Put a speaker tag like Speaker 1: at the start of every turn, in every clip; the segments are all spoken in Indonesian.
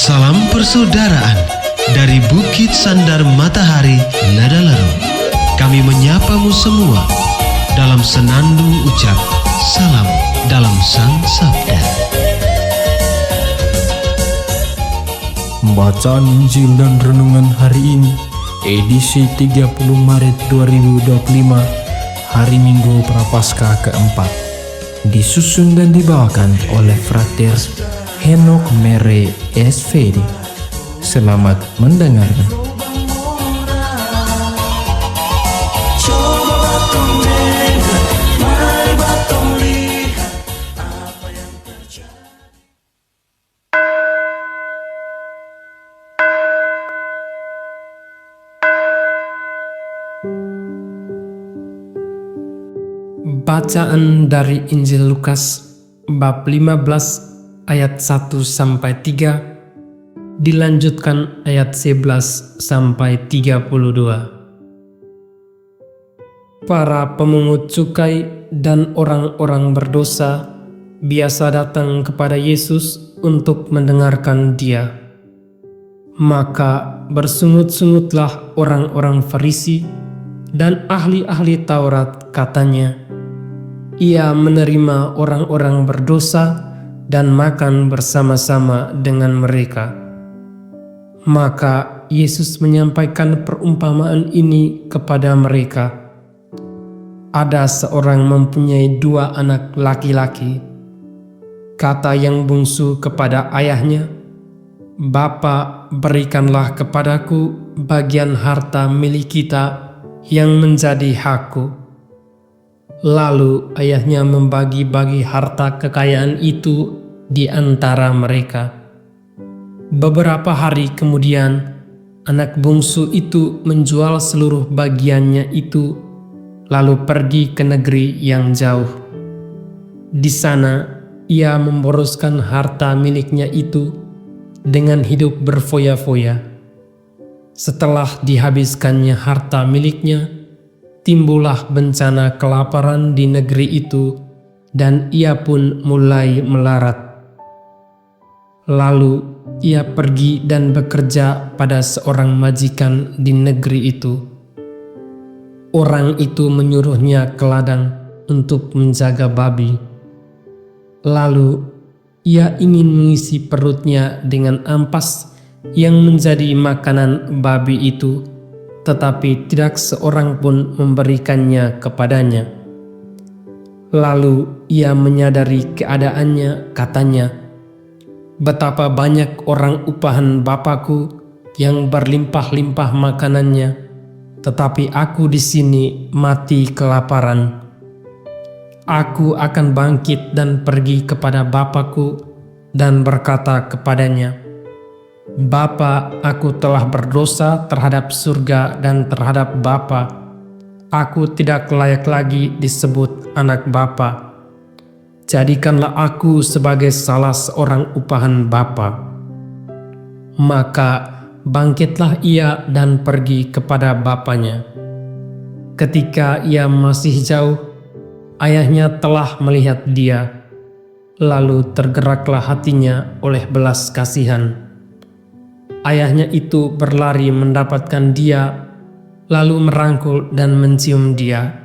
Speaker 1: Salam persaudaraan dari Bukit Sandar Matahari Nadalaro. Kami menyapamu semua dalam senandung ucap salam dalam Sang Sabda.
Speaker 2: Bacaan Injil dan Renungan hari ini, edisi 30 Maret 2025, hari Minggu Prapaskah keempat, disusun dan dibawakan oleh Frater Henok Mere SVD. Selamat mendengarkan.
Speaker 3: Bacaan dari Injil Lukas bab 15 ayat 1 sampai 3 dilanjutkan ayat 11 sampai 32. Para pemungut cukai dan orang-orang berdosa biasa datang kepada Yesus untuk mendengarkan Dia. Maka bersungut-sungutlah orang-orang Farisi dan ahli-ahli Taurat, katanya, Ia menerima orang-orang berdosa dan makan bersama-sama dengan mereka. Maka Yesus menyampaikan perumpamaan ini kepada mereka. Ada seorang mempunyai 2 anak laki-laki. Kata yang bungsu kepada ayahnya, "Bapa, berikanlah kepadaku bagian harta milik kita yang menjadi hakku." Lalu ayahnya membagi-bagi harta kekayaan itu di antara mereka. Beberapa hari kemudian, anak bungsu itu menjual seluruh bagiannya itu, lalu pergi ke negeri yang jauh. Di sana, ia memboroskan harta miliknya itu dengan hidup berfoya-foya. Setelah dihabiskannya harta miliknya, timbullah bencana kelaparan di negeri itu, dan ia pun mulai melarat. Lalu ia pergi dan bekerja pada seorang majikan di negeri itu. Orang itu menyuruhnya ke ladang untuk menjaga babi. Lalu ia ingin mengisi perutnya dengan ampas yang menjadi makanan babi itu, tetapi tidak seorang pun memberikannya kepadanya. Lalu ia menyadari keadaannya, katanya, "Betapa banyak orang upahan Bapakku yang berlimpah-limpah makanannya, tetapi aku di sini mati kelaparan. Aku akan bangkit dan pergi kepada Bapakku dan berkata kepadanya, Bapa, aku telah berdosa terhadap surga dan terhadap Bapa. Aku tidak layak lagi disebut anak Bapa. Jadikanlah aku sebagai salah seorang upahan Bapa." Maka bangkitlah ia dan pergi kepada bapanya. Ketika ia masih jauh, ayahnya telah melihat dia, lalu tergeraklah hatinya oleh belas kasihan. Ayahnya itu berlari mendapatkan dia, lalu merangkul dan mencium dia.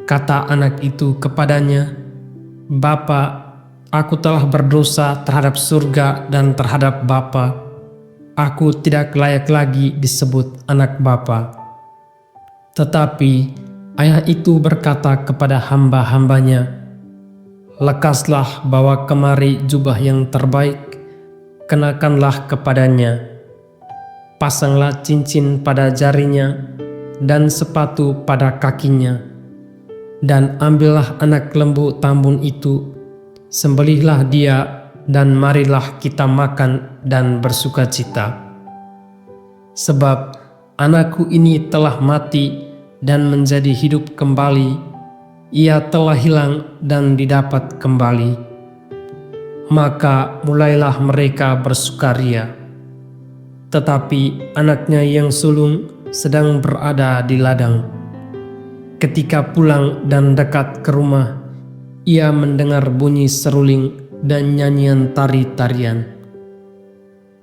Speaker 3: Kata anak itu kepadanya, "Bapa, aku telah berdosa terhadap surga dan terhadap Bapa. Aku tidak layak lagi disebut anak Bapa." Tetapi ayah itu berkata kepada hamba-hambanya, "Lekaslah bawa kemari jubah yang terbaik, kenakanlah kepadanya. Pasanglah cincin pada jarinya dan sepatu pada kakinya. Dan ambillah anak lembu tambun itu, sembelihlah dia, dan marilah kita makan dan bersukacita. Sebab anakku ini telah mati dan menjadi hidup kembali, ia telah hilang dan didapat kembali." Maka mulailah mereka bersukaria. Tetapi anaknya yang sulung sedang berada di ladang. Ketika pulang dan dekat ke rumah, ia mendengar bunyi seruling dan nyanyian tari-tarian.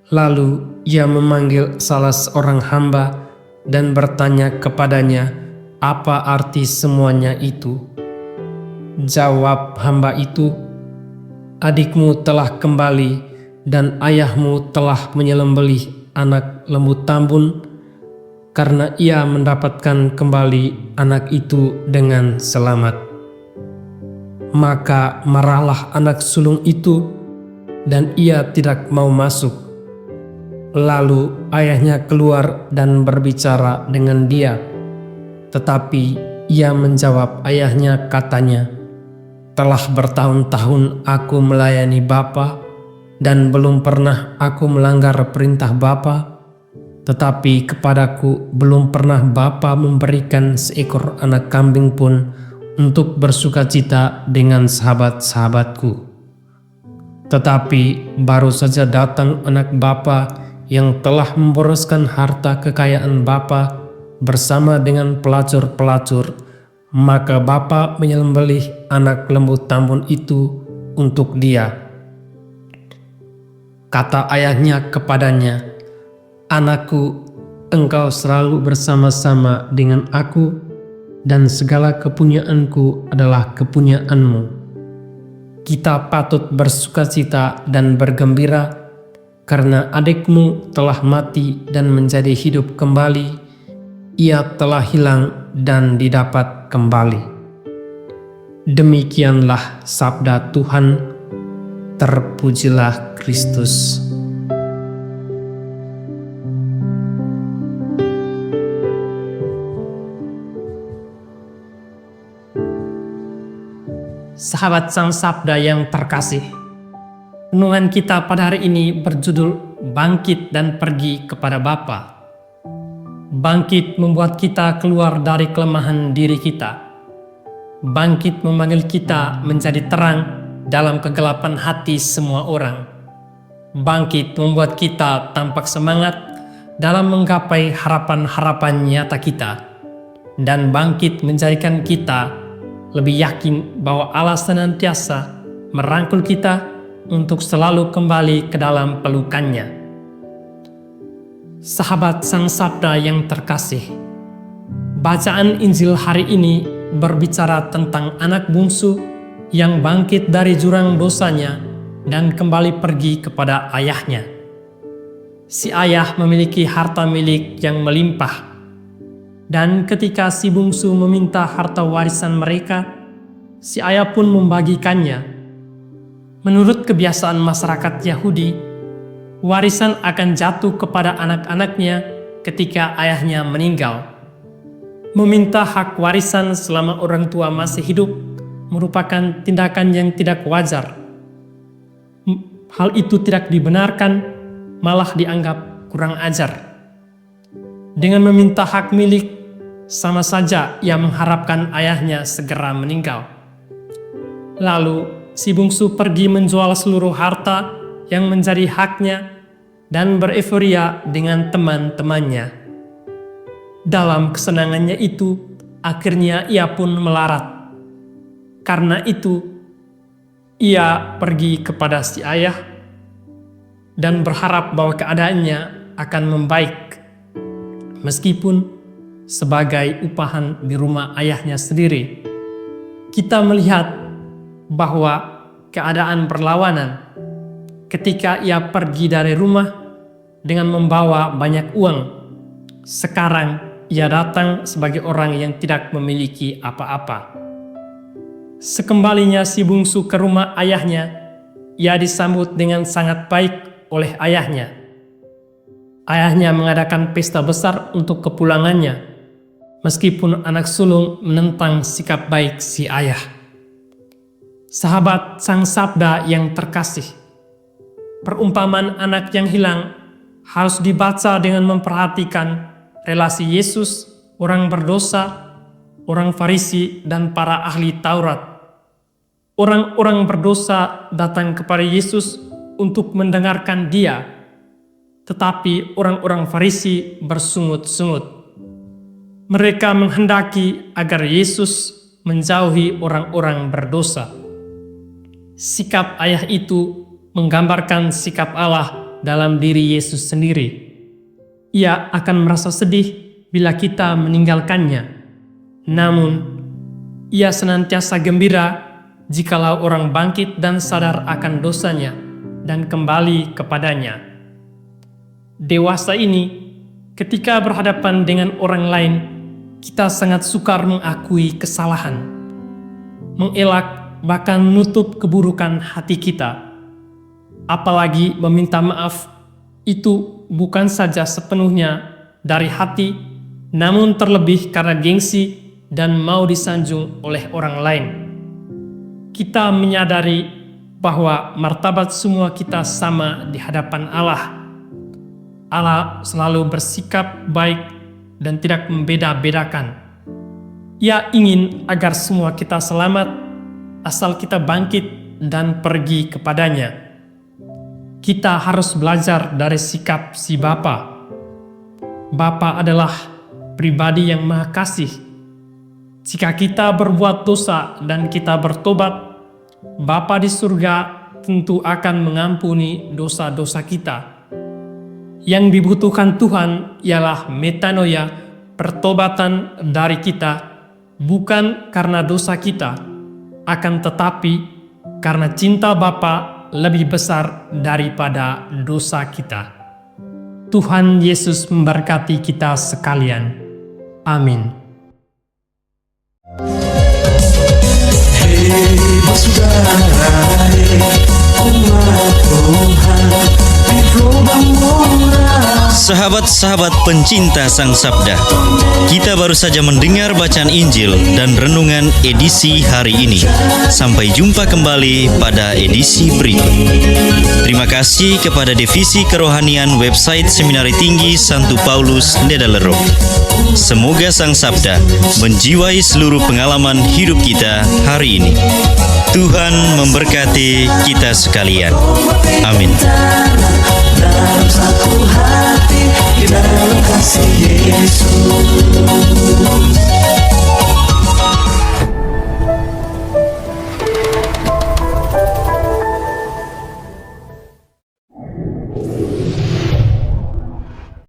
Speaker 3: Lalu ia memanggil salah seorang hamba dan bertanya kepadanya, apa arti semuanya itu? Jawab hamba itu, adikmu telah kembali dan ayahmu telah menyembelih anak lembu tambun karena ia mendapatkan kembali anak itu dengan selamat. Maka marahlah anak sulung itu dan ia tidak mau masuk. Lalu ayahnya keluar dan berbicara dengan dia. Tetapi ia menjawab ayahnya, katanya, telah bertahun-tahun aku melayani Bapa dan belum pernah aku melanggar perintah Bapa. Tetapi kepadaku belum pernah Bapa memberikan seekor anak kambing pun untuk bersukacita dengan sahabat-sahabatku. Tetapi baru saja datang anak Bapa yang telah memboroskan harta kekayaan Bapa bersama dengan pelacur-pelacur, maka Bapa menyembelih anak lembu tambun itu untuk dia. Kata ayahnya kepadanya, anakku, engkau selalu bersama-sama dengan aku dan segala kepunyaanku adalah kepunyaanmu. Kita patut bersukacita dan bergembira karena adikmu telah mati dan menjadi hidup kembali, ia telah hilang dan didapat kembali. Demikianlah sabda Tuhan, terpujilah Kristus. Sahabat Sang Sabda yang terkasih, renungan kita pada hari ini berjudul Bangkit dan Pergi kepada Bapa. Bangkit membuat kita keluar dari kelemahan diri kita. Bangkit memanggil kita menjadi terang dalam kegelapan hati semua orang. Bangkit membuat kita tampak semangat dalam menggapai harapan-harapan nyata kita. Dan bangkit menjadikan kita lebih yakin bahwa Allah senantiasa merangkul kita untuk selalu kembali ke dalam pelukannya. Sahabat Sang Sabda yang terkasih, bacaan Injil hari ini berbicara tentang anak bungsu yang bangkit dari jurang dosanya dan kembali pergi kepada ayahnya. Si ayah memiliki harta milik yang melimpah, dan ketika si bungsu meminta harta warisan mereka, si ayah pun membagikannya. Menurut kebiasaan masyarakat Yahudi, warisan akan jatuh kepada anak-anaknya ketika ayahnya meninggal. Meminta hak warisan selama orang tua masih hidup merupakan tindakan yang tidak wajar. Hal itu tidak dibenarkan, malah dianggap kurang ajar. Dengan meminta hak milik, sama saja ia mengharapkan ayahnya segera meninggal. Lalu si bungsu pergi menjual seluruh harta yang menjadi haknya dan bereforia dengan teman-temannya. Dalam kesenangannya itu, akhirnya ia pun melarat. Karena itu, ia pergi kepada si ayah dan berharap bahwa keadaannya akan membaik, meskipun sebagai upahan di rumah ayahnya sendiri. Kita melihat bahwa keadaan berlawanan ketika ia pergi dari rumah dengan membawa banyak uang. Sekarang ia datang sebagai orang yang tidak memiliki apa-apa. Sekembalinya si bungsu ke rumah ayahnya, ia disambut dengan sangat baik oleh ayahnya. Ayahnya mengadakan pesta besar untuk kepulangannya, meskipun anak sulung menentang sikap baik si ayah. Sahabat Sang Sabda yang terkasih, perumpamaan anak yang hilang harus dibaca dengan memperhatikan relasi Yesus, orang berdosa, orang Farisi, dan para ahli Taurat. Orang-orang berdosa datang kepada Yesus untuk mendengarkan Dia, tetapi orang-orang Farisi bersungut-sungut. Mereka menghendaki agar Yesus menjauhi orang-orang berdosa. Sikap ayah itu menggambarkan sikap Allah dalam diri Yesus sendiri. Ia akan merasa sedih bila kita meninggalkannya. Namun, ia senantiasa gembira jikalau orang bangkit dan sadar akan dosanya dan kembali kepadanya. Dewasa ini, ketika berhadapan dengan orang lain, kita sangat sukar mengakui kesalahan, mengelak bahkan menutup keburukan hati kita. Apalagi meminta maaf itu bukan saja sepenuhnya dari hati, namun terlebih karena gengsi dan mau disanjung oleh orang lain. Kita menyadari bahwa martabat semua kita sama di hadapan Allah. Allah selalu bersikap baik dan tidak membeda-bedakan. Ia ingin agar semua kita selamat, asal kita bangkit dan pergi kepadanya. Kita harus belajar dari sikap si Bapa. Bapa adalah pribadi yang Maha Kasih. Jika kita berbuat dosa dan kita bertobat, Bapa di surga tentu akan mengampuni dosa-dosa kita. Yang dibutuhkan Tuhan ialah metanoia, pertobatan dari kita, bukan karena dosa kita, akan tetapi karena cinta Bapa lebih besar daripada dosa kita. Tuhan Yesus memberkati kita sekalian. Amin.
Speaker 4: Sahabat-sahabat pencinta Sang Sabda, kita baru saja mendengar bacaan Injil dan renungan edisi hari ini. Sampai jumpa kembali pada edisi berikut. Terima kasih kepada Divisi Kerohanian website Seminari Tinggi Santo Paulus Nedalero. Semoga Sang Sabda menjiwai seluruh pengalaman hidup kita hari ini. Tuhan memberkati kita sekalian. Amin.
Speaker 5: Dalam satu hati, di dalam kasih Yesus.